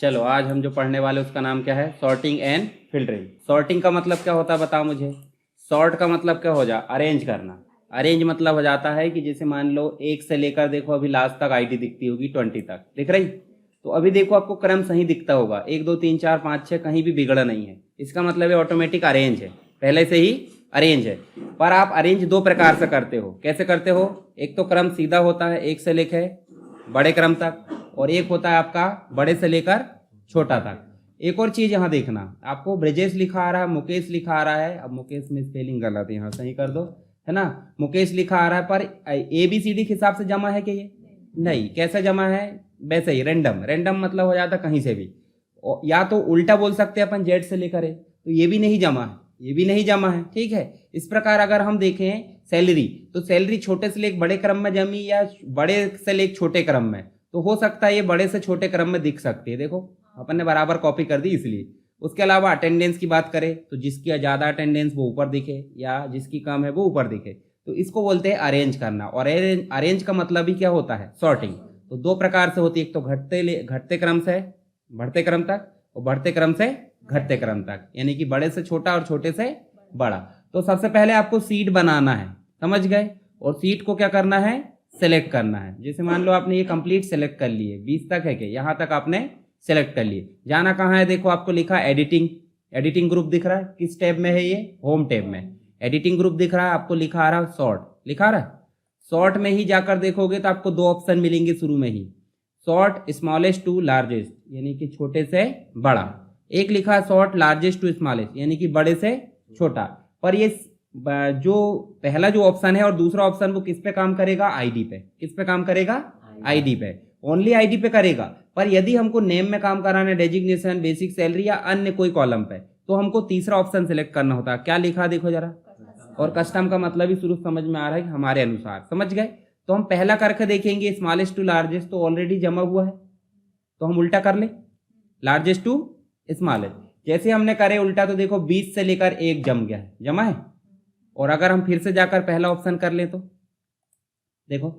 चलो आज हम जो पढ़ने वाले उसका नाम क्या है, सॉर्टिंग एंड फिल्टरिंग। सॉर्टिंग का मतलब क्या होता है बताओ मुझे। सॉर्ट का मतलब क्या हो जा, अरेंज करना। अरेंज मतलब हो जाता है कि जैसे मान लो 1 से लेकर देखो अभी लास्ट तक आईडी दिखती होगी 20 तक, दिख रही। तो अभी देखो आपको क्रम सही दिखता होगा, 1 2 3 4 5 6 कहीं भी बिगड़ा नहीं है। इसका मतलब है ऑटोमेटिक अरेंज है, पहले से ही अरेंज है। पर आप अरेंज 2 प्रकार से करते हो। कैसे करते हो, एक तो क्रम सीधा होता है 1 से लेकर बड़े क्रम तक, और एक होता है आपका बड़े से लेकर छोटा तक। एक और चीज यहाँ देखना, आपको ब्रजेश लिखा आ रहा है, मुकेश लिखा आ रहा है। अब मुकेश में स्पेलिंग गलत है, यहाँ सही कर दो, है ना। मुकेश लिखा आ रहा है पर ABCD के हिसाब से जमा है कि ये नहीं, कैसे जमा है, वैसे ही रैंडम। रैंडम मतलब हो जाता कहीं से भी, या तो उल्टा बोल सकते हैं अपन, जेड से लेकर है, तो ये भी नहीं जमा है, ये भी नहीं जमा है, ठीक है। इस प्रकार अगर हम देखें सैलरी, तो सैलरी छोटे से लेकर बड़े क्रम में जमी या बड़े से लेकर छोटे क्रम में, तो हो सकता है ये बड़े से छोटे क्रम में दिख सकती है। देखो अपन ने बराबर कॉपी कर दी इसलिए। उसके अलावा अटेंडेंस की बात करें तो जिसकी ज़्यादा अटेंडेंस वो ऊपर दिखे, या जिसकी कम है वो ऊपर दिखे, तो इसको बोलते हैं अरेंज करना। और अरेंज का मतलब ही क्या होता है, सॉर्टिंग। तो 2 प्रकार से होती है, एक तो घटते क्रम से बढ़ते क्रम तक, और बढ़ते क्रम से घटते क्रम तक, यानी कि बड़े से छोटा और छोटे से बड़ा। तो सबसे पहले आपको सीट बनाना है, समझ गए। और सीट को क्या करना है, सेलेक्ट करना है। जैसे मान लो आपने ये कंप्लीट सेलेक्ट कर लिए, 20 तक है कि यहाँ तक आपने सेलेक्ट कर लिए। जाना कहाँ है, देखो आपको लिखा एडिटिंग, एडिटिंग ग्रुप दिख रहा है, किस टैब में है ये, होम टैब में एडिटिंग ग्रुप दिख रहा है। आपको लिखा आ रहा है सॉर्ट, लिखा रहा है। सॉर्ट में ही जाकर देखोगे तो आपको 2 ऑप्शन मिलेंगे शुरू में ही, सॉर्ट स्मॉलेस्ट टू लार्जेस्ट, यानी कि छोटे से बड़ा। एक लिखा है सॉर्ट लार्जेस्ट टू स्मॉलेस्ट, यानी कि बड़े से छोटा। पर ये जो पहला जो ऑप्शन है और दूसरा ऑप्शन वो किस पे काम करेगा, आईडी पे। किस पे काम करेगा, आईडी पे, ओनली आईडी पे करेगा। पर यदि हमको नेम में काम कराना है, डेजिग्नेशन, बेसिक सैलरी या अन्य कोई कॉलम पे, तो हमको तीसरा ऑप्शन सिलेक्ट करना होता है। क्या लिखा देखो जरा, और कस्टम का मतलब ही शुरू समझ में आ रहा है कि हमारे अनुसार, समझ गए। तो हम पहला करके देखेंगे स्मॉलेस्ट टू लार्जेस्ट, तो ऑलरेडी जमा हुआ है, तो हम उल्टा कर ले, लार्जेस्ट टू स्मॉलेस्ट। जैसे हमने करे उल्टा, तो देखो 20 से लेकर 1 जम गया है, जमा है। और अगर हम फिर से जाकर पहला ऑप्शन कर ले तो देखो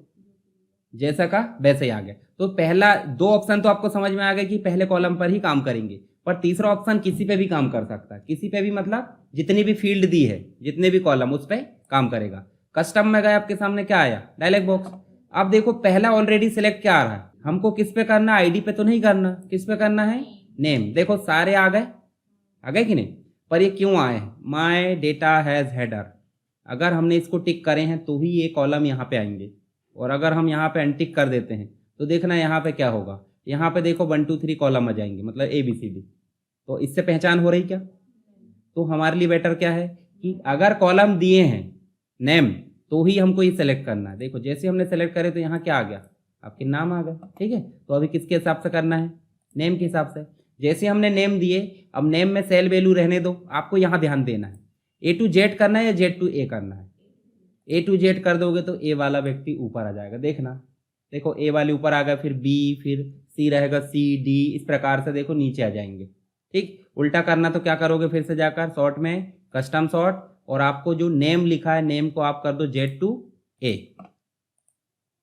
जैसा का वैसे ही आ गया। तो पहला 2 ऑप्शन तो आपको समझ में आ गया कि पहले कॉलम पर ही काम करेंगे, पर तीसरा ऑप्शन किसी पे भी काम कर सकता है। किसी पे भी मतलब जितनी भी फील्ड दी है, जितने भी कॉलम, उस पर काम करेगा। कस्टम में गए, आपके सामने क्या आया, डायलॉग बॉक्स। अब देखो पहला ऑलरेडी सिलेक्ट क्या आ रहा है, हमको किस पे करना, आईडी पे तो नहीं करना, किस पे करना है, नेम। देखो सारे आ गए कि नहीं। पर ये क्यों आए, माई डेटा हैज हेडर। अगर हमने इसको टिक करे हैं तो ही ये कॉलम यहाँ पे आएंगे, और अगर हम यहाँ पे अनटिक कर देते हैं तो देखना यहाँ पे क्या होगा। यहाँ पे देखो 1 2 3 कॉलम आ जाएंगे, मतलब ABCD। तो इससे पहचान हो रही क्या। तो हमारे लिए बेटर क्या है कि अगर कॉलम दिए हैं नेम, तो ही हमको ये सेलेक्ट करना है। देखो जैसे हमने सेलेक्ट करे तो यहाँ क्या आ गया, आपके नाम आ गया, ठीक है। तो अभी किसके हिसाब से करना है, नेम के हिसाब से। जैसे हमने नेम दिए, अब नेम में सेल वैल्यू रहने दो, आपको यहाँ ध्यान देना है। A to Z करना है या Z to A करना है। A to Z कर दोगे तो A वाला व्यक्ति ऊपर आ जाएगा, देखना। देखो A वाले ऊपर आ गया, फिर B, फिर C रहेगा, C D, इस प्रकार से देखो नीचे आ जाएंगे, ठीक। उल्टा करना तो क्या करोगे, फिर से जाकर सॉर्ट में कस्टम सॉर्ट, और आपको जो नेम लिखा है नेम को आप कर दो Z to A।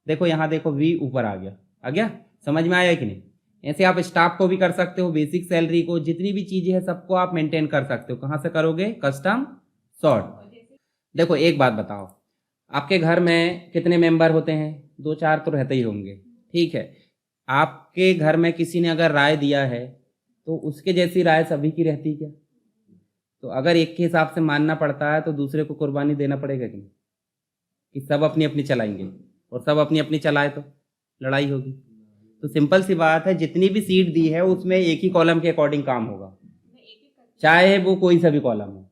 देखो यहाँ देखो V ऊपर आ गया, समझ में आया कि नहीं। ऐसे आप स्टाफ को भी कर सकते हो, बेसिक सैलरी को, जितनी भी चीजें हैं सबको आप मेंटेन कर सकते हो। कहाँ से करोगे, कस्टम सॉर्ट। देखो एक बात बताओ, आपके घर में कितने मेंबर होते हैं, 2 4 तो रहते ही होंगे, ठीक है। आपके घर में किसी ने अगर राय दिया है तो उसके जैसी राय सभी की रहती क्या। तो अगर एक के हिसाब से मानना पड़ता है तो दूसरे को कुर्बानी देना पड़ेगा कि नहीं, कि सब अपनी अपनी चलाएंगे, और सब अपनी अपनी चलाए तो लड़ाई होगी। तो सिंपल सी बात है, जितनी भी सीट दी है उसमें एक ही कॉलम के अकॉर्डिंग काम होगा, चाहे वो कोई सा भी कॉलम हो,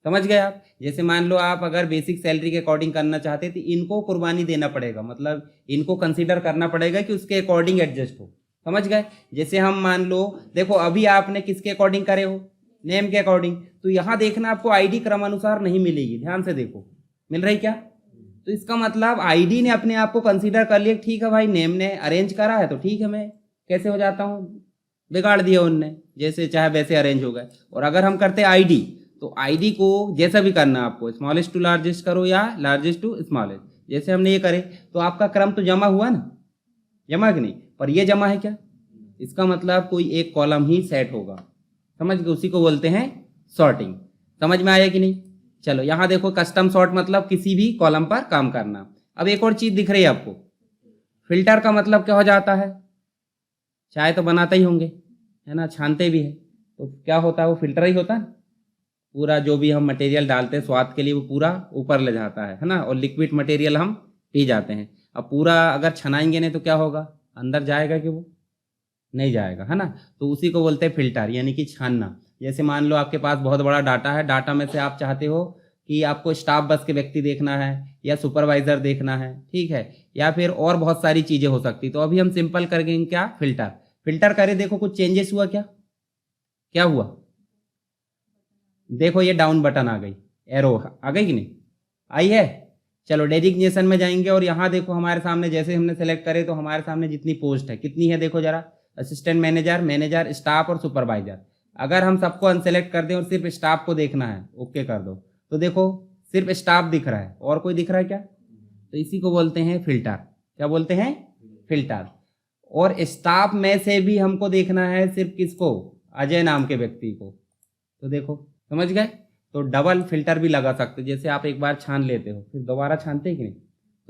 समझ गए आप। जैसे मान लो आप अगर बेसिक सैलरी के अकॉर्डिंग करना चाहते तो इनको कुर्बानी देना पड़ेगा, मतलब इनको कंसीडर करना पड़ेगा कि उसके अकॉर्डिंग एडजस्ट हो, समझ गए। जैसे हम मान लो, देखो अभी आपने किसके अकॉर्डिंग करे हो, नेम के अकॉर्डिंग, तो यहाँ देखना आपको आईडी क्रमानुसार नहीं मिलेगी, ध्यान से देखो मिल रही क्या। तो इसका मतलब आईडी ने अपने आप को कंसीडर कर लिया, ठीक है भाई नेम ने अरेंज करा है तो ठीक है, मैं कैसे हो जाता हूँ, बिगाड़ दिया उनने, जैसे चाहे वैसे अरेंज हो गए। और अगर हम करते आईडी, तो आईडी को जैसा भी करना आपको, स्मॉलेस्ट टू लार्जेस्ट करो या लार्जेस्ट टू स्मॉलेस्ट। जैसे हमने ये करे तो आपका क्रम तो जमा हुआ ना, जमा कि नहीं, पर ये जमा है क्या, इसका मतलब कोई एक कॉलम ही सेट होगा, समझ गए, उसी को बोलते हैं सॉर्टिंग। समझ में आया कि नहीं? चलो यहाँ देखो, कस्टम सॉर्ट मतलब किसी भी कॉलम पर काम करना। अब एक और चीज दिख रही है आपको, फिल्टर का मतलब क्या हो जाता है? चाय तो बनाते ही होंगे, है ना, छानते भी है, तो क्या होता है? वो फिल्टर ही होता है। पूरा जो भी हम मटेरियल डालते हैं स्वाद के लिए वो पूरा ऊपर ले जाता है ना, और लिक्विड मटेरियल हम पी जाते हैं। अब पूरा अगर छनाएंगे नहीं तो क्या होगा? अंदर जाएगा कि वो नहीं जाएगा, है ना। तो उसी को बोलते हैं फिल्टर, यानी कि छानना। जैसे मान लो आपके पास बहुत बड़ा डाटा है, डाटा में से आप चाहते हो कि आपको स्टाफ बस के व्यक्ति देखना है या सुपरवाइजर देखना है, ठीक है, या फिर और बहुत सारी चीजें हो सकती। तो अभी हम सिंपल करेंगे क्या? फिल्टर। फिल्टर करें, देखो कुछ चेंजेस हुआ क्या? क्या हुआ? देखो ये डाउन बटन आ गई, एरो आ गई कि नहीं आई है? चलो डेजिग्नेशन में जाएंगे और यहाँ देखो हमारे सामने जैसे हमने सेलेक्ट करे तो हमारे सामने जितनी पोस्ट है कितनी है, देखो जरा, असिस्टेंट मैनेजर, मैनेजर, स्टाफ और सुपरवाइजर। अगर हम सबको अनसेलेक्ट कर दें और सिर्फ स्टाफ को देखना है, ओके कर दो, तो देखो सिर्फ स्टाफ दिख रहा है, और कोई दिख रहा है क्या? तो इसी को बोलते हैं फिल्टर। क्या बोलते हैं? फिल्टर। और स्टाफ में से भी हमको देखना है सिर्फ किसको? अजय नाम के व्यक्ति को। तो देखो समझ गए, तो डबल फिल्टर भी लगा सकते, जैसे आप एक बार छान लेते हो फिर दोबारा छानते हैं कि नहीं,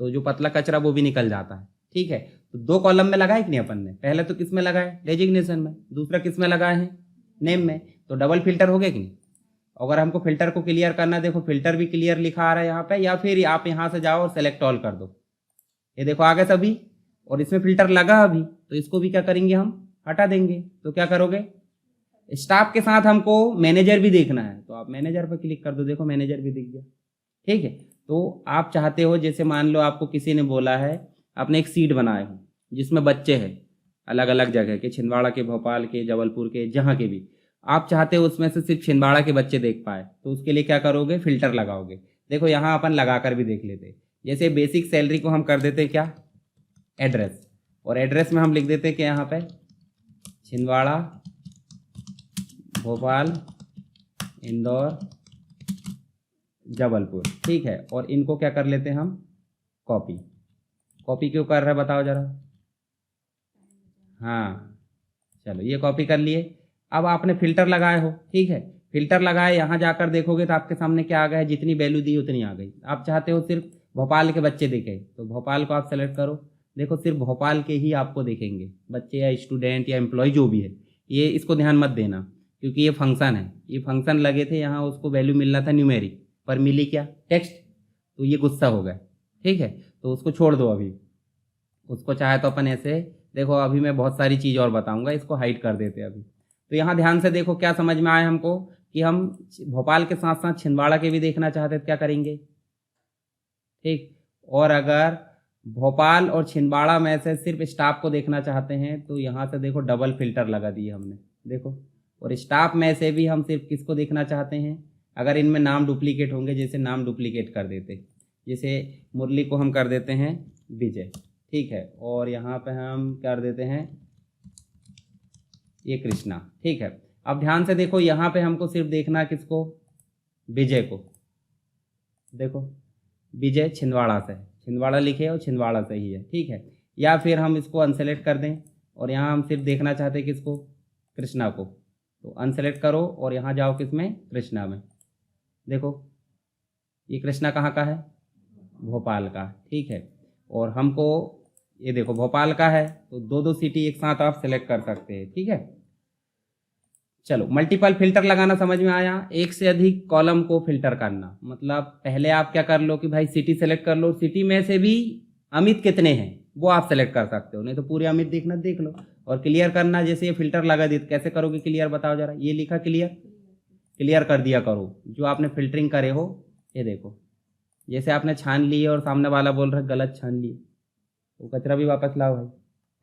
तो जो पतला कचरा वो भी निकल जाता है, ठीक है। तो दो कॉलम में लगाए कि नहीं अपन ने? पहले तो किस में लगाए? डेजिग्नेशन में। दूसरा किस में लगाए हैं? नेम में। तो डबल फिल्टर हो गया कि नहीं? अगर हमको फिल्टर को क्लियर करना है, देखो फिल्टर भी क्लियर लिखा आ रहा है यहाँ पे, या फिर आप यहाँ से जाओ और सेलेक्ट ऑल कर दो, ये देखो आ गए सभी, और इसमें फिल्टर लगा अभी, तो इसको भी क्या करेंगे? हम हटा देंगे। तो क्या करोगे? स्टाफ के साथ हमको मैनेजर भी देखना है, तो आप मैनेजर पर क्लिक कर दो, देखो मैनेजर भी दिख गया, ठीक है। तो आप चाहते हो, जैसे मान लो आपको किसी ने बोला है, आपने एक सीट बनाए हो जिसमें बच्चे हैं अलग अलग जगह के, छिंदवाड़ा के, भोपाल के, जबलपुर के, जहाँ के भी, आप चाहते हो उसमें से सिर्फ छिंदवाड़ा के बच्चे देख पाए, तो उसके लिए क्या करोगे? फिल्टर लगाओगे। देखो यहाँ अपन लगा कर भी देख लेते, जैसे बेसिक सैलरी को हम कर देते क्या? एड्रेस, और एड्रेस में हम लिख देते कि यहाँ पे छिंदवाड़ा, भोपाल, इंदौर, जबलपुर, ठीक है। और इनको क्या कर लेते हैं हम? कॉपी। कॉपी क्यों कर रहे हैं बताओ जरा? हाँ चलो ये कॉपी कर लिए। अब आपने फिल्टर लगाए हो, ठीक है, फिल्टर लगाए, यहाँ जाकर देखोगे तो आपके सामने क्या आ गया है? जितनी वैल्यू दी उतनी आ गई। आप चाहते हो सिर्फ भोपाल के बच्चे दिखे, तो भोपाल को आप सेलेक्ट करो, देखो सिर्फ भोपाल के ही आपको दिखेंगे बच्चे, या स्टूडेंट या एम्प्लॉय जो भी है। ये इसको ध्यान मत देना, क्योंकि ये फंक्शन है, ये फंक्शन लगे थे यहाँ, उसको वैल्यू मिलना था न्यूमेरिक, पर मिली क्या? टेक्स्ट। तो ये गुस्सा हो गया, ठीक है, तो उसको छोड़ दो अभी। उसको चाहे तो अपन ऐसे, देखो अभी मैं बहुत सारी चीज़ और बताऊंगा, इसको हाइड कर देते अभी। तो यहाँ ध्यान से देखो, क्या समझ में आया हमको कि हम भोपाल के साथ साथ छिंदवाड़ा के भी देखना चाहते तो क्या करेंगे, ठीक। और अगर भोपाल और छिंदवाड़ा में से सिर्फ स्टाफ को देखना चाहते हैं, तो यहाँ से देखो डबल फिल्टर लगा दिए हमने, देखो। और स्टाफ में से भी हम सिर्फ किसको देखना चाहते हैं? अगर इनमें नाम डुप्लीकेट होंगे, जैसे नाम डुप्लीकेट कर देते, जैसे मुरली को हम कर देते हैं विजय, ठीक है, और यहाँ पे हम कर देते हैं ये कृष्णा, ठीक है। अब ध्यान से देखो, यहाँ पे हमको सिर्फ देखना किसको? विजय को। देखो विजय छिंदवाड़ा से है, छिंदवाड़ा लिखे और छिंदवाड़ा से ही है, ठीक है। या फिर हम इसको अनसेलेक्ट कर दें और यहाँ हम सिर्फ देखना चाहते हैं किसको? कृष्णा को। तो अनसेलेक्ट करो और यहाँ जाओ किसमें? कृष्णा में। देखो ये कृष्णा कहाँ का है? भोपाल का, ठीक है। और हमको ये देखो भोपाल का है, तो दो दो सिटी एक साथ आप सेलेक्ट कर सकते हैं, ठीक है। चलो मल्टीपल फिल्टर लगाना समझ में आया। एक से अधिक कॉलम को फिल्टर करना मतलब पहले आप क्या कर लो कि भाई सिटी सेलेक्ट कर लो, सिटी में से भी अमित कितने हैं वो आप सेलेक्ट कर सकते हो, नहीं तो पूरे अमित देखना देख लो। और क्लियर करना, जैसे ये फिल्टर लगा दी, कैसे करोगे क्लियर बताओ जरा? ये लिखा क्लियर, क्लियर कर दिया करो जो आपने फिल्टरिंग करे हो। ये देखो जैसे आपने छान लिए और सामने वाला बोल रहा है गलत छान लिए, तो कचरा भी वापस लाओ भाई,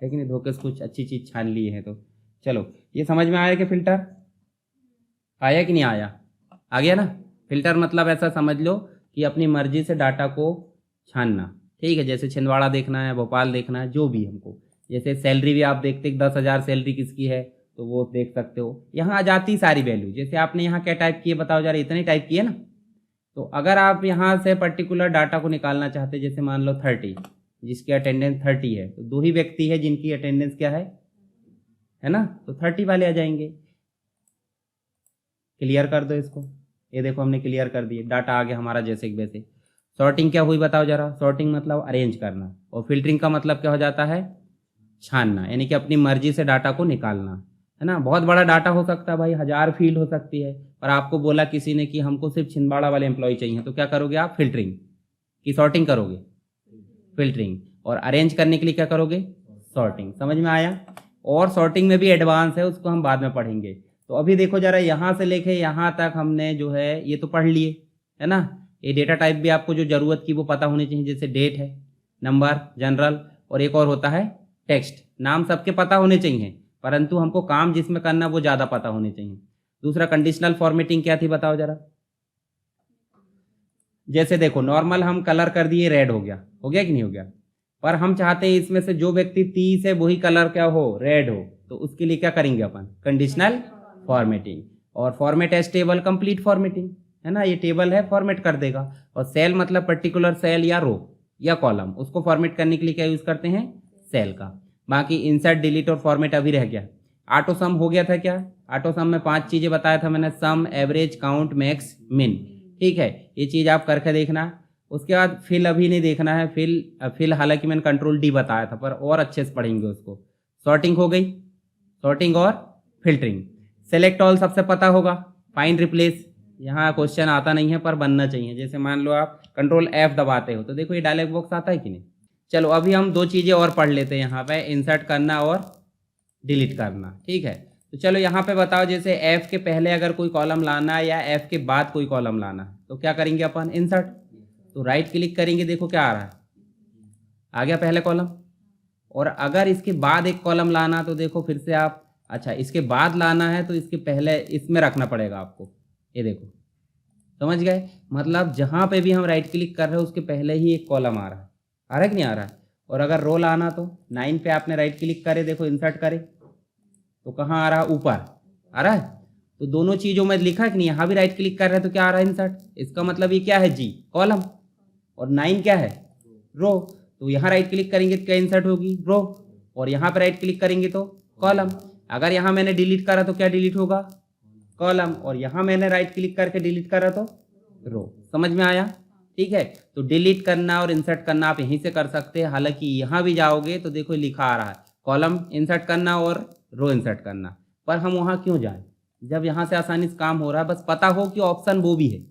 ठीक है नहीं, धोखे से कुछ अच्छी चीज़ छान लिए हैं। तो चलो ये समझ में आया कि फिल्टर आया कि नहीं आया? आ गया ना। फिल्टर मतलब ऐसा समझ लो कि अपनी मर्जी से डाटा को छानना, ठीक है। जैसे छिंदवाड़ा देखना है, भोपाल देखना है, जो भी हमको, जैसे सैलरी भी आप देखते 10,000 सैलरी किसकी है तो वो देख सकते हो। यहाँ आ जाती सारी वैल्यू, जैसे आपने यहाँ क्या टाइप किए बताओ जरा? इतने टाइप किए ना। तो अगर आप यहाँ से पर्टिकुलर डाटा को निकालना चाहते, जैसे मान लो 30, जिसकी अटेंडेंस 30 है, तो दो ही व्यक्ति है जिनकी अटेंडेंस क्या है? है ना, तो 30 वाले आ जाएंगे। क्लियर कर दो इसको, ये देखो हमने क्लियर कर दिए, डाटा आ गया हमारा जैसे कि वैसे। सॉर्टिंग क्या हुई बताओ जरा। सॉर्टिंग मतलब अरेंज करना, और फिल्टरिंग का मतलब क्या हो जाता है, छानना, यानी कि अपनी मर्जी से डाटा को निकालना, है ना। बहुत बड़ा डाटा हो सकता है भाई, 1000 फील्ड हो सकती है, पर आपको बोला किसी ने कि हमको सिर्फ छिंदवाड़ा वाले एम्प्लॉय चाहिए, तो क्या करोगे आप, फिल्टरिंग की सॉर्टिंग करोगे, फिल्टरिंग। और अरेंज करने के लिए क्या करोगे, सॉर्टिंग। समझ में आया। और सॉर्टिंग में भी एडवांस है, उसको हम बाद में पढ़ेंगे। तो अभी देखो जरा, यहाँ से लेके यहाँ तक हमने जो है ये तो पढ़ लिए, है ना। ये डेटा टाइप भी आपको जो जरूरत की वो पता होनी चाहिए, जैसे डेट है, नंबर, जनरल, और एक और होता है टेक्स्ट। नाम सबके पता होने चाहिए, परंतु हमको काम जिसमें करना वो ज़्यादा पता होने चाहिए। दूसरा कंडीशनल फॉर्मेटिंग क्या थी बताओ जरा। जैसे देखो नॉर्मल हम कलर कर दिए, रेड हो गया कि नहीं हो गया, पर हम चाहते हैं इसमें से जो व्यक्ति 30 है वही कलर क्या हो, रेड हो, तो उसके लिए क्या करेंगे अपन, कंडीशनल फॉर्मेटिंग। और format as table, complete formatting, है ना, ये टेबल है फॉर्मेट कर देगा। और सेल मतलब पर्टिकुलर सेल या रो या कॉलम, उसको फॉर्मेट करने के लिए क्या यूज करते हैं, सेल का। बाकी इंसर्ट, डिलीट और फॉर्मेट अभी रह गया। ऑटो सम हो गया था क्या, ऑटो सम में 5 चीजें बताया था मैंने, सम, एवरेज, काउंट, मैक्स, मिन। ठीक है, ये चीज आप करके देखना। उसके बाद फिल अभी नहीं देखना है, फिल हालांकि मैंने कंट्रोल डी बताया था, पर और अच्छे से पढ़ेंगे उसको। सॉर्टिंग हो गई, सॉर्टिंग और फिल्टरिंग। सेलेक्ट ऑल सबसे पता होगा, फाइंड रिप्लेस यहाँ क्वेश्चन आता नहीं है पर बनना चाहिए। जैसे मान लो आप कंट्रोल F दबाते हो तो देखो ये डायलॉग बॉक्स आता है कि नहीं। चलो अभी हम 2 चीज़ें और पढ़ लेते हैं यहाँ पे, इंसर्ट करना और डिलीट करना। ठीक है, तो चलो यहाँ पे बताओ, जैसे F के पहले अगर कोई कॉलम लाना है या F के बाद कोई कॉलम लाना है तो क्या करेंगे अपन, इंसर्ट। तो राइट क्लिक करेंगे, देखो क्या आ रहा है, आ गया पहले कॉलम। और अगर इसके बाद एक कॉलम लाना तो देखो फिर से आप, अच्छा इसके बाद लाना है तो इसके पहले इसमें रखना पड़ेगा आपको, ये देखो, समझ गए। मतलब जहाँ पे भी हम राइट क्लिक कर रहे हैं उसके पहले ही एक कॉलम आ रहा है कि नहीं आ रहा है। और अगर रो लाना तो 9 पे आपने राइट क्लिक करे, देखो इंसर्ट करे, तो कहाँ आ रहा है, ऊपर आ रहा है। तो दोनों चीज़ों में लिखा है कि नहीं, यहाँ भी राइट क्लिक कर रहे हैं तो क्या आ रहा है, इंसर्ट। इसका मतलब ये क्या है, जी कॉलम, और 9 क्या है, रो। तो यहाँ राइट क्लिक करेंगे तो क्या इंसर्ट होगी, रो, और यहाँ पे राइट क्लिक करेंगे तो कॉलम। अगर यहाँ मैंने डिलीट करा तो क्या डिलीट होगा, कॉलम, और यहाँ मैंने राइट क्लिक करके डिलीट करा तो रो। समझ में आया। ठीक है, तो डिलीट करना और इंसर्ट करना आप यहीं से कर सकते हैं। हालांकि यहाँ भी जाओगे तो देखो लिखा आ रहा है कॉलम इंसर्ट करना और रो इंसर्ट करना, पर हम वहाँ क्यों जाएं जब यहाँ से आसानी से काम हो रहा है। बस पता हो कि ऑप्शन वो भी है।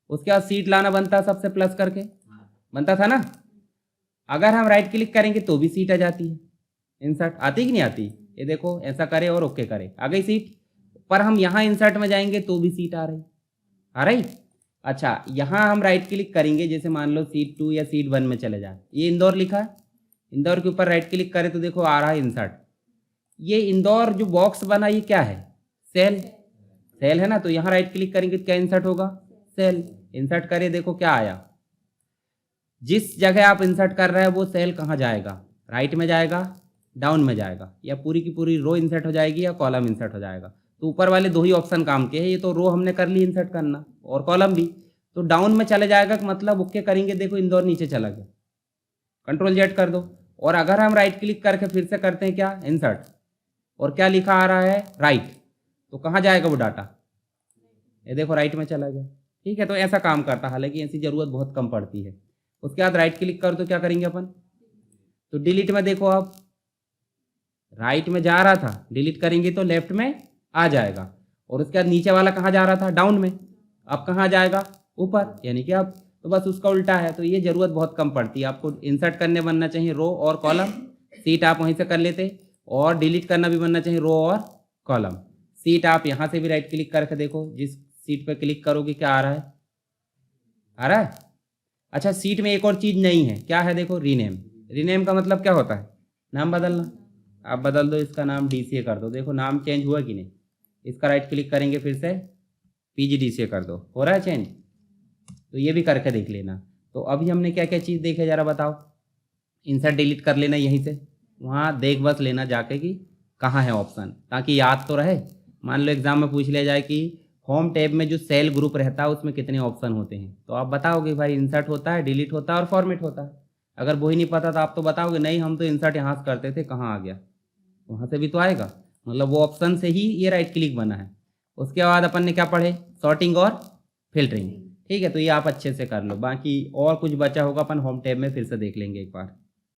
उसके बाद सीट लाना बनता है सबसे प्लस करके, बनता था ना। अगर हम राइट क्लिक करेंगे तो भी सीट आ जाती है, इंसर्ट आती कि नहीं आती। ये देखो ऐसा करे और ओके करे, आ गई सीट। पर हम यहाँ इंसर्ट में जाएंगे तो भी सीट आ रही। अच्छा यहाँ हम राइट क्लिक करेंगे, जैसे मान लो सीट 2 या सीट 1 में चले जाए, ये इंदौर लिखा है, इंदौर के ऊपर राइट क्लिक करें तो देखो आ रहा है इंसर्ट। ये इंदौर जो बॉक्स बना ये क्या है, सेल, सेल है ना। तो यहाँ राइट क्लिक करेंगे तो क्या इंसर्ट होगा, सेल। इंसर्ट करें, देखो क्या आया, जिस जगह आप इंसर्ट कर रहे हैं वो सेल कहाँ जाएगा, राइट में जाएगा, डाउन में जाएगा, या पूरी की पूरी रो इंसर्ट हो जाएगी या कॉलम इंसर्ट हो जाएगा। तो ऊपर वाले 2 ही ऑप्शन काम के हैं। ये तो रो हमने कर ली इंसर्ट करना, और कॉलम भी। तो डाउन में चले जाएगा, मतलब ओके करेंगे, देखो इंदौर नीचे चला गया, कंट्रोल जेड कर दो। और अगर हम राइट क्लिक करके फिर से करते हैं क्या, इंसर्ट, और क्या लिखा आ रहा है, राइट, तो कहाँ जाएगा वो डाटा, ये देखो राइट में चला गया। ठीक है, तो ऐसा काम करता है, हालांकि ऐसी जरूरत बहुत कम पड़ती है। उसके बाद राइट क्लिक करो तो क्या करेंगे अपन, तो डिलीट में देखो आप राइट में जा रहा था, डिलीट करेंगे तो लेफ्ट में आ जाएगा। और उसके बाद नीचे वाला कहाँ जा रहा था, डाउन में, अब कहाँ जाएगा, ऊपर, यानी कि अब तो बस उसका उल्टा है। तो ये जरूरत बहुत कम पड़ती है आपको। इंसर्ट करने बनना चाहिए रो और कॉलम, सीट आप वहीं से कर लेते, और डिलीट करना भी बनना चाहिए रो और कॉलम। सीट आप यहाँ से भी राइट क्लिक करके देखो, जिस सीट पर क्लिक करोगे क्या आ रहा है, आ रहा है। अच्छा सीट में एक और चीज़ नहीं है, क्या है, देखो रीनेम। रीनेम का मतलब क्या होता है, नाम बदलना। आप बदल दो, इसका नाम DCA कर दो, देखो नाम चेंज हुआ कि नहीं। इसका राइट क्लिक करेंगे फिर से PGDCA कर दो, हो रहा है चेंज। तो ये भी करके देख लेना। तो अभी हमने क्या क्या चीज़ देखे जरा बताओ। इंसर्ट डिलीट कर लेना यहीं से, वहाँ देख बस लेना जाके कि कहाँ है ऑप्शन, ताकि याद तो रहे। मान लो एग्जाम में पूछ लिया जाए कि होम टैब में जो सेल ग्रुप रहता है उसमें कितने ऑप्शन होते हैं, तो आप बताओगे भाई इंसर्ट होता है, डिलीट होता है और फॉर्मेट होता है। अगर वही नहीं पता तो आप तो बताओगे नहीं हम तो इंसर्ट यहाँ से करते थे, कहाँ आ गया, वहाँ से भी तो आएगा। मतलब वो ऑप्शन से ही ये राइट क्लिक बना है। उसके बाद अपन ने क्या पढ़े, सॉर्टिंग और फिल्टरिंग। ठीक है, तो ये आप अच्छे से कर लो, बाकी और कुछ बचा होगा अपन होम टैब में फिर से देख लेंगे एक बार।